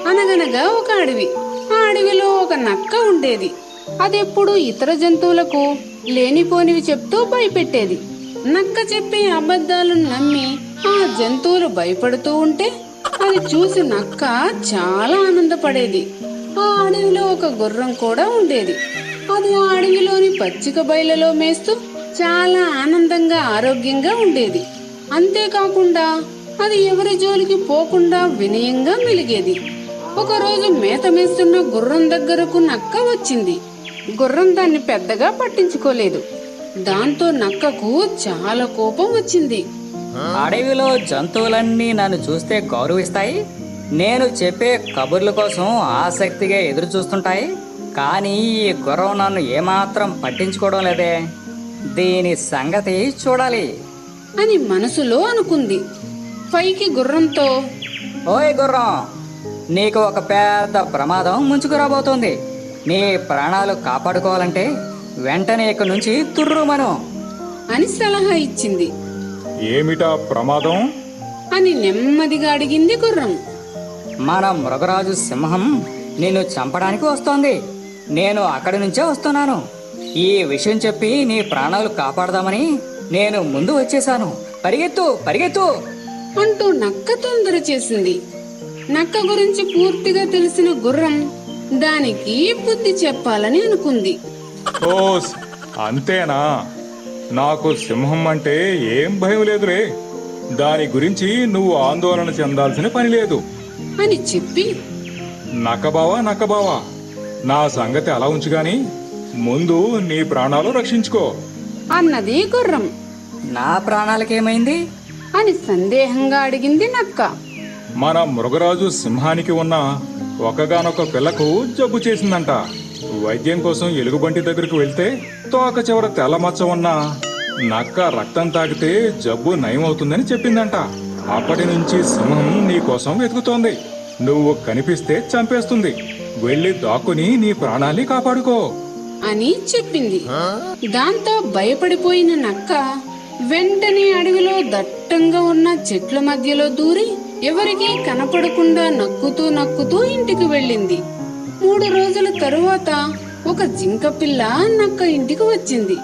అనగనగా ఒక అడవి. ఆ అడవిలో ఒక నక్క ఉండేది. అదెప్పుడు ఇతర జంతువులకు లేనిపోనివి చెప్తూ భయపెట్టేది. నక్క చెప్పే అబద్ధాలను నమ్మి ఆ జంతువులు భయపడుతూ ఉంటే అది చూసి నక్క చాలా ఆనందపడేది. ఆ అడవిలో ఒక గుర్రం కూడా ఉండేది. అది ఆ అడవిలోని పచ్చిక బయలలో మేస్తూ చాలా ఆనందంగా ఆరోగ్యంగా ఉండేది. అంతేకాకుండా అది ఎవరి జోలికి పోకుండా వినయంగా మెలిగేది. ఒకరోజు మేత మేస్తున్న గుర్రం దగ్గరకు నక్క వచ్చింది. గుర్రం దాన్ని పెద్దగా పట్టించుకోలేదు. దాంతో నక్కకు చాలా కోపం వచ్చింది. అడవిలో జంతువులన్నీ నన్ను చూస్తే గౌరవిస్తాయి, నేను చెప్పే కబుర్ల కోసం ఆసక్తిగా ఎదురు చూస్తుంటాయి. కానీ ఈ గుర్రం నన్ను ఏమాత్రం పట్టించుకోవడం లేదే, దీని సంగతి చూడాలి అని మనసులో అనుకుంది. పైకి గుర్రంతో, ఓయ్ గుర్రం, నీకు ఒక పెద్ద ప్రమాదం ముంచుకురాబోతోంది. నీ ప్రాణాలు కాపాడుకోవాలంటే వెంటనే ఇక్కడి నుంచి తుర్రుమను అని సలహా ఇచ్చింది. ఏమిటా ప్రమాదం అని నెమ్మదిగా అడిగింది గుర్రం. మన మృగరాజు సింహం నిన్ను చంపడానికి వస్తోంది. నేను అక్కడి నుంచే వస్తున్నాను. ఈ విషయం చెప్పి నీ ప్రాణాలు కాపాడదామని నేను ముందు వచ్చేశాను. పరిగెత్తు పరిగెత్తు అంటూ నక్క తొందర చేసింది. నక్క గురించి పూర్తిగా తెలిసిన గుర్రం దానికి బుద్ధి చెప్పాలని అనుకుంది. ఓస్ అంతేనా? నాకు సింహం అంటే ఏం భయం లేదురే. దాని గురించి నువ్వు ఆందోళన చెందాల్సిన పని లేదు అని చెప్పి, నక్కబావా, నా సంగతి అలా ఉంచుగాని ముందు నీ ప్రాణాలు రక్షించుకో అన్నది గుర్రం. నా ప్రాణాలకేమైంది అని సందేహంగా అడిగింది నక్క. మన మృగరాజు సింహానికి ఉన్న ఒకగానొక పిల్లకు జబ్బు చేసిందంట. వైద్యం కోసం ఎలుగుబంటి దగ్గరకు వెళ్తే తోక చివర తెల్ల మచ్చ ఉన్న నక్క రక్తం తాగితే జబ్బు నయమవుతుందని చెప్పిందంట. అప్పటి నుంచి సింహం నీ కోసం వెతుకుతోంది. నువ్వు కనిపిస్తే చంపేస్తుంది. వెళ్ళి దాక్కుని నీ ప్రాణాల్ని కాపాడుకో అని చెప్పింది. దాంతో భయపడిపోయిన నక్క వెంటనే అడవిలో దట్టంగా ఉన్న చెట్ల మధ్యలో దూరి ఎవరికీ కనపడకుండా నక్కుతూ ఇంటికి వెళ్ళింది. 3 రోజుల తరువాత ఒక జింక పిల్ల నక్క ఇంటికి వచ్చింది.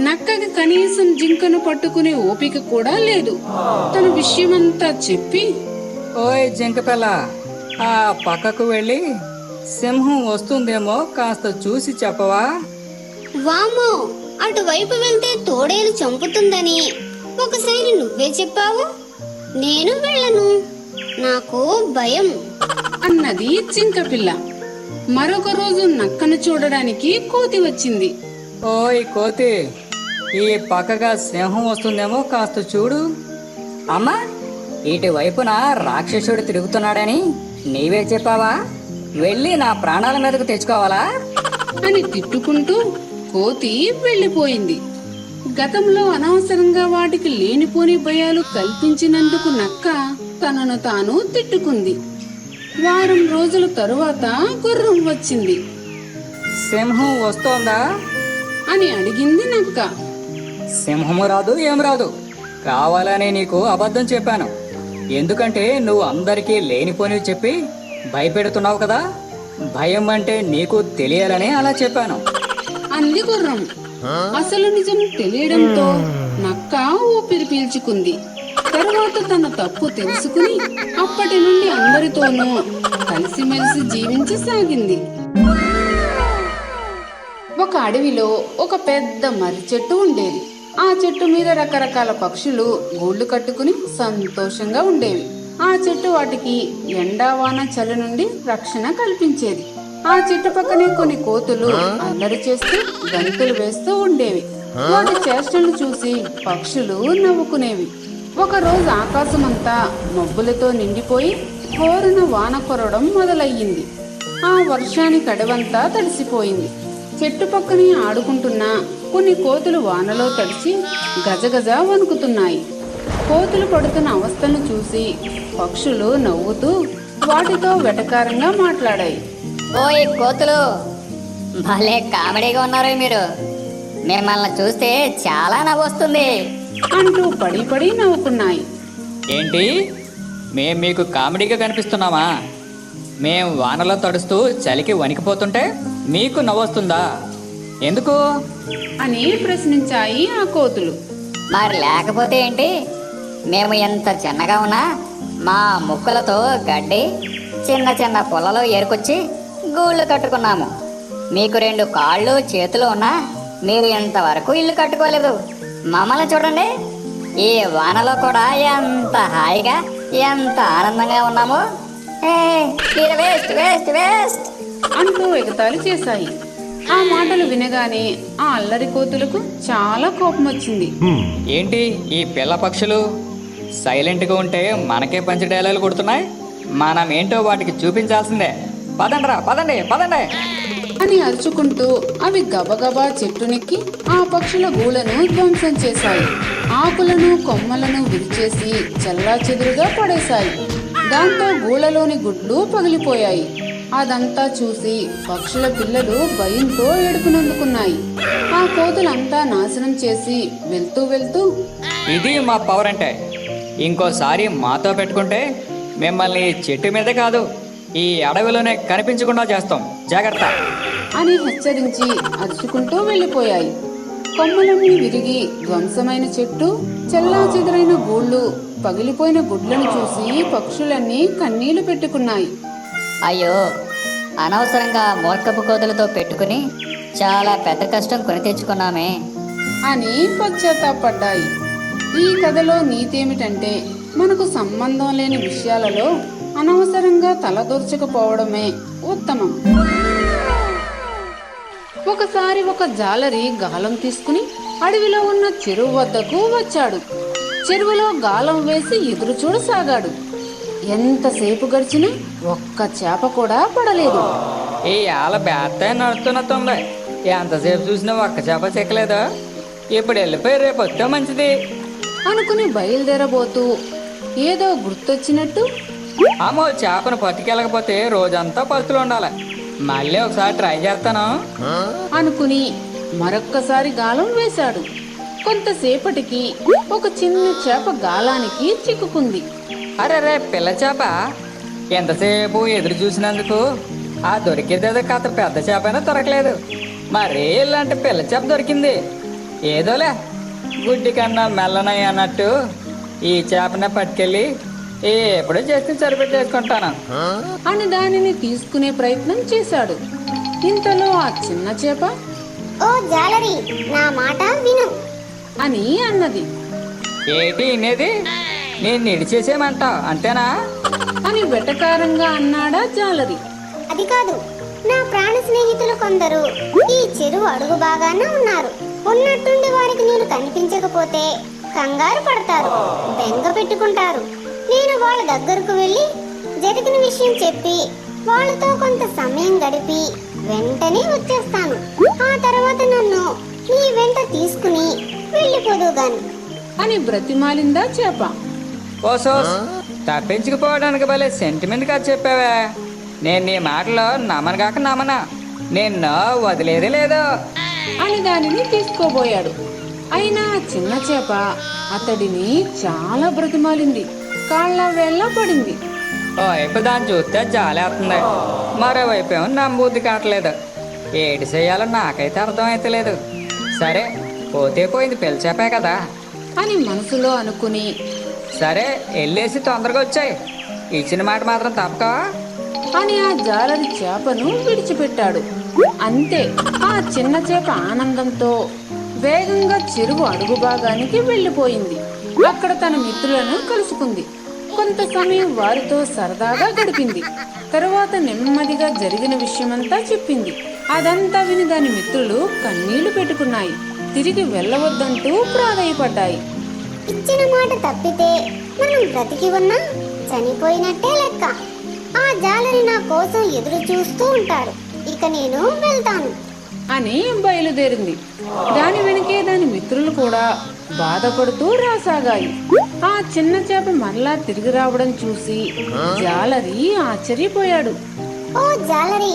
నక్కకి కనీసం జింకను పట్టుకునే ఓపిక కూడా లేదు. తన విషయమంతా చెప్పి, ఓయ్ జింకపిల్ల, ఆ పక్కకు వెళ్ళి సింహం వస్తుందేమో కాస్త చూసి చెప్పవా? వామ్మో, అటువైపు వెళ్తే తోడేలు చంపుతుందని ఒకసారి నువ్వే చెప్పావు. నేను వెళ్ళను, నాకు భయం అన్నది జింక పిల్ల. మరొక రోజు నక్కను చూడడానికి కోతి వచ్చింది. ఓయ్ కోతి, ఈ పక్కగా సింహం వస్తుందేమో కాస్త చూడు. అమ్మా, ఇటువైపున రాక్షసుడు తిరుగుతున్నాడని నీవే చెప్పావా? వెళ్ళి నా ప్రాణాల మీదకు తెచ్చుకోవాలా అని తిట్టుకుంటూ కోతి వెళ్ళిపోయింది. గతంలో అనవసరంగా వాటికి లేనిపోని భయాలు కల్పించినందుకు నక్క తనను తాను తిట్టుకుంది. వారం రోజుల తరువాత గుర్రం వచ్చింది. సింహం వస్తోందా అని అడిగింది నక్క. సింహము రాదు, ఏం రాదు. కావాలని నీకు అబద్ధం చెప్పాను. ఎందుకంటే నువ్వు అందరికీ లేనిపోనివి చెప్పి భయపెడుతున్నావు కదా. భయం అంటే నీకు తెలియాలని అలా చెప్పాను అంది గుర్రం. అసలు నిజం తెలియడంతో నక్క ఊపిరి పీల్చుకుంది. తరువాత తన తప్పు తెలుసుకుని అప్పటి నుండి అందరితోనూ కలిసిమెలిసి జీవించసాగింది. ఒక అడవిలో ఒక పెద్ద మర్రి చెట్టు ఉండేది. ఆ చెట్టు మీద రకరకాల పక్షులు గూళ్ళు కట్టుకుని సంతోషంగా ఉండేవి. ఆ చెట్టు వాటికి ఎండావాన చలి నుండి రక్షణ కల్పించేది. ఆ చెట్టు పక్కనే కొన్ని కోతులు అల్లరి చేస్తూ గంతులు వేస్తూ ఉండేవి. వాటి చేష్టలు చూసి పక్షులు నవ్వుకునేవి. ఒక రోజు ఆకాశమంతా మబ్బులతో నిండిపోయి కోరిన వాన కురవడం మొదలయ్యింది. ఆ వర్షానికి అడవంతా తడిసిపోయింది. చెట్టు పక్కనే ఆడుకుంటున్న కొన్ని కోతులు వానలో తడిసి గజగజ వణుకుతున్నాయి. కోతులు పడుతున్న అవస్థను చూసి పక్షులు నవ్వుతూ వాటితో వెటకారంగా మాట్లాడాయి. ఓయ్ కోతులు, భలే కామెడీగా ఉన్నారు మీరు. మిమ్మల్ని చూస్తే చాలా నవ్వొస్తుంది అంటూ పడి పడి నవ్వుకున్నాయి. ఏంటి, మేం మీకు కామెడీగా కనిపిస్తున్నామా? మేం వానలో తడుస్తూ చలికి వణికిపోతుంటే మీకు నవ్వొస్తుందా? ఎందుకు? అని ప్రశ్నించాయి ఆ కోతులు. మరి లేకపోతే ఏంటి? మేము ఎంత చిన్నగా ఉన్నా మా ముక్కలతో గడ్డి చిన్న చిన్న పొలలో ఏరుకొచ్చి గూళ్ళు కట్టుకున్నాము. మీకు 2 కాళ్ళు చేతులు ఉన్నా మీరు ఇంతవరకు ఇల్లు కట్టుకోలేదు. మమ్మల్ని చూడండి, ఈ వానలో కూడా ఎంత హాయిగా ఎంత ఆనందంగా ఉన్నాము. ఏ, మీరు వేస్ట్ వేస్ట్ వేస్ట్ అంటూ ఎగతాళి చేశాయి. ఆ మాటలు వినగానే ఆ అల్లరి కోతులకు చాలా కోపం వచ్చింది. ఏంటి ఈ పిల్ల పక్షులు సైలెంట్గా ఉంటే మనకే పంచి డైలాగులు కొడుతున్నాయి? మనం ఏంటో వాటికి చూపించాల్సిందే. పదండ్రా, పదండి పదండి అని అరుచుకుంటూ అవి గబగబా చెట్టునెక్కి ఆ పక్షుల గూళ్ళను ధ్వంసం చేశాయి. ఆకులను కొమ్మలను విరిచేసి చెల్లాచెదురుగా పడేశాయి. దాంతో గూళ్ళలోని గుడ్లు పగిలిపోయాయి. అదంతా చూసి పక్షుల పిల్లలు భయంతో ఏడుపునందుకున్నాయి. ఆ కోతులంతా నాశనం చేసి వెళ్తూ వెళ్తూ, ఇది మా పవర్ అంటే. ఇంకోసారి మాతో పెట్టుకుంటే మిమ్మల్ని చెట్టు మీద కాదు ఈ అడవిలోనే కనిపించకుండా చేస్తాం, జాగ్రత్త అని హెచ్చరించి అరుచుకుంటూ వెళ్ళిపోయాయి. కొమ్మలన్నీ విరిగి ధ్వంసమైన చెట్టు, చెల్లాచెదురైన గూళ్ళు, పగిలిపోయిన గుడ్లను చూసి పక్షులన్నీ కన్నీళ్లు పెట్టుకున్నాయి. అయ్యో, అనవసరంగా మూర్ఖపు కోతులతో పెట్టుకుని చాలా పెద్ద కష్టం కొని తెచ్చుకున్నామే అని పశ్చాత్తాపడ్డాయి. ఈ కథలో నీతేమిటంటే, మనకు సంబంధం లేని విషయాలలో అనవసరంగా తలదూర్చకపోవడమే ఉత్తమం. ఒకసారి ఒక జాలరి గాలం తీసుకుని అడవిలో ఉన్న చెరువు వద్దకు వచ్చాడు. చెరువులో గాలం వేసి ఎదురు చూడసాగాడు. ఎంతసేపు గడిచినా ఒక్క చేప కూడా పడలేదు. ఈ ఆల బేత్త నడుస్తున్నట్టుంది. ఎంతసేపు చూసినా ఒక్క చేప చెక్కలేదు. ఇప్పుడు వెళ్ళిపోయి రేపు వస్తే మంచిది అనుకుని బయలుదేరబోతూ ఏదో గుర్తొచ్చినట్టు, అమ్మో, చేపను పట్టుకెళ్ళకపోతే రోజంతా పస్తులు ఉండాలి. మళ్ళీ ఒకసారి ట్రై చేస్తాను అనుకుని మరొక్కసారి గాలం వేశాడు. కొంతసేపటికి ఒక చిన్న చేప గాలానికి చిక్కుకుంది. అరే పిల్ల చేప, ఎంతసేపు ఎదురు చూసినందుకు ఆ దొరికేదేదో కాత పెద్ద చేపైనా దొరకలేదు. మరి ఇలాంటి పిల్ల చేప దొరికింది. ఏదోలే, గుడ్డి కన్నా మెల్లనయ్య అన్నట్టు ఈ చేపనే పట్టుకెళ్ళి ఎప్పుడో చేస్తే సరిపెట్టేసుకుంటాను అని దానిని తీసుకునే ప్రయత్నం చేశాడు. ఇంతలో ఆ చిన్న చేప, ఓ జాలరి, నా మాట విను. అని అన్నది. ఏంటి ఇనేది? నేను నిడిచేసేమంటా అంతేనా? అని వెటకారంగా అన్నాడా జాలరి. అది కాదు, నా ప్రాణ స్నేహితులు కొందరు ఈ చెరువు అడుగు బాగానే ఉన్నారు. ఉన్నట్టుండి వారికి నేను కనిపించకపోతే కంగారు పడతారు, బెంగ పెట్టుకుంటారు. నేను వాళ్ళ దగ్గరకు వెళ్ళి జరిగిన విషయం చెప్పి వాళ్ళతో కొంత సమయం గడిపి వెంటనే వచ్చేస్తాను. ఆ తర్వాత నన్ను నీ వెంట తీసుకుని వెళ్ళిపోదువు గాని అని బ్రతిమాలిందా చేప. ఓసో, తప్పించుకుపోవడానికి భలే సెంటిమెంట్ గా చెప్పావే. నేను నీ మాటలో నమ్మనగాక నమ్మనా, నిన్ను వదిలేదే లేదు అని దానిని తీసుకోబోయాడు. అయినా ఆ చిన్న చేప అతడిని చాలా బ్రతిమాలింది. కాళ్ళ వేళ్ళ పడింది. వైపు దాన్ని చూస్తే జాలేస్తుంది, మరోవైపు ఏమో నమ్మబుద్ధి కావట్లేదు. ఏటి చేయాలో నాకైతే అర్థమైతే లేదు. సరే, పోతే పోయింది, పిలిచాపే కదా అని మనసులో అనుకుని, సరే వెళ్ళేసి తొందరగా వచ్చాయి, ఇచ్చిన మాట మాత్రం తప్పక అని ఆ జాలరి చేపను విడిచిపెట్టాడు. అంతే, ఆ చిన్న చేప ఆనందంతో వేగంగా చెరువు అడుగు భాగానికి వెళ్ళిపోయింది. అక్కడ తన మిత్రులను కలుసుకుంది. కొంత సమయం వారితో సరదాగా గడిపింది. తరువాత నెమ్మదిగా జరిగిన విషయమంతా చెప్పింది. అదంతా విని దాని మిత్రులు కన్నీళ్లు పెట్టుకున్నాయి. తిరిగి వెళ్ళవద్దంటూ ప్రాధేయపడ్డాయి. ఇచ్చిన మాట తప్పితే మనం బ్రతికి ఉన్నా చనిపోయినట్టే లెక్క. ఆ జాలరి నా కోసం ఎదురు చూస్తూ ఉంటాడు. ఇక నేను వెళ్తాను అని బయలుదేరింది. దాని వెనకే దాని మిత్రులు కూడా బాధపడుతూ రాసాగాయి. ఆ చిన్న చేప మరలా తిరిగి రావడం చూసి జాలరి ఆశ్చర్యపోయాడు. ఓ జాలరి,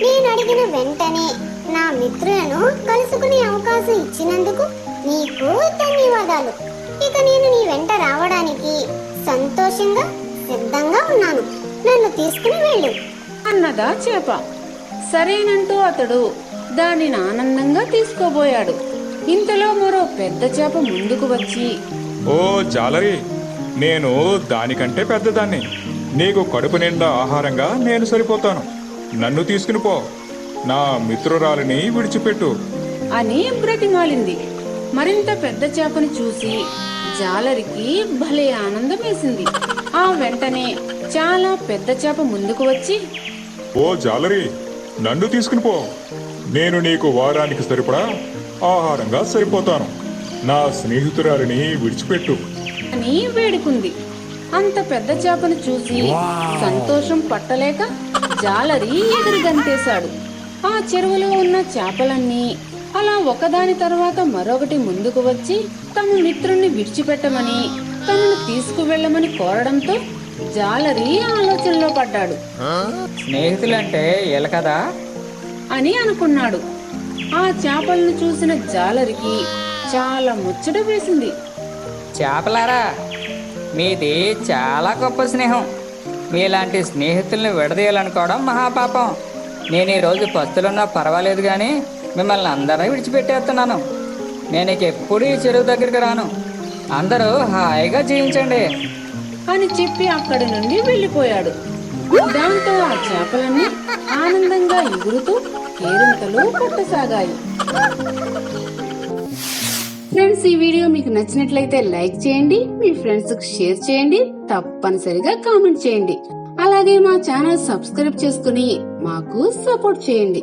నేను అడిగిన వెంటనే నా మిత్రులను కలుసుకునే అవకాశం ఇచ్చినందుకు నీకు ధన్యవాదాలు. ఇక నేను నీ వెంట రావడానికి సంతోషంగా సిద్ధంగా ఉన్నాను. నన్ను తీసుకుని వెళ్ళు ఉన్నదా చేప. సరేనంటూ అతడు దానిని ఆనందంగా తీసుకోబోయాడు. ఇంతలో మరో పెద్ద చేప ముందుకు వచ్చి, ఓ జాలరి, నేను దానికంటే పెద్దదాన్ని. నీకు కడుపు నిండా ఆహారంగా నేను సరిపోతాను. నన్ను తీసుకుని పో. నా మిత్రురాలిని విడిచిపెట్టు అని బ్రతిమాలింది. మరింత పెద్ద చేపని చూసి జాలరికి భలే ఆనందం వేసింది. ఆ వెంటనే చాలా పెద్ద చేప ముందుకు వచ్చి, ఓ జాలరి, నన్ను తీసుకుని పో. నేను నీకు వారానికి సరిపడా ఆహారంగా సరిపోతాను. నా స్నేహితురాలిని విడిచిపెట్టు అని వేడుకుంది. అంత పెద్ద చేపను చూసి సంతోషం పట్టలేక జాలరి ఎగిరి గంతేశాడు. ఆ చెరువులో ఉన్న చేపలన్నీ అలా ఒకదాని తర్వాత మరొకటి ముందుకు వచ్చి తమ మిత్రుణ్ణి విడిచిపెట్టమని, తమను తీసుకువెళ్ళమని కోరడంతో జాలరి ఆలోచనలో పడ్డాడు. స్నేహితులంటే వీళ్ళ కదా అని అనుకున్నాడు. ఆ చేపలను చూసిన జాలరికి చాలా ముచ్చట వేసింది. చేపలారా, మీది చాలా గొప్ప స్నేహం. మీలాంటి స్నేహితుల్ని విడదీయాలనుకోవడం మహాపాపం. నేను ఈరోజు పస్తులున్నా పర్వాలేదు కానీ మిమ్మల్ని అందరూ విడిచిపెట్టేస్తున్నాను. నేను ఇక ఎప్పుడు ఈ చెరువు దగ్గరికి రాను. అందరూ హాయిగా జీవించండి అని చెప్పి అక్కడి నుండి వెళ్ళిపోయాడు. దాంతో ఆ చేపలన్నీ ఆనందంగా ఎగురుతూ కేరింతలు కొట్టసాగాయి. ఫ్రెండ్స్, ఈ వీడియో మీకు నచ్చినట్లయితే లైక్ చేయండి, మీ ఫ్రెండ్స్ కు షేర్ చేయండి, తప్పనిసరిగా కామెంట్ చేయండి. అలాగే మా ఛానల్ సబ్స్క్రైబ్ చేసుకుని మాకు సపోర్ట్ చేయండి.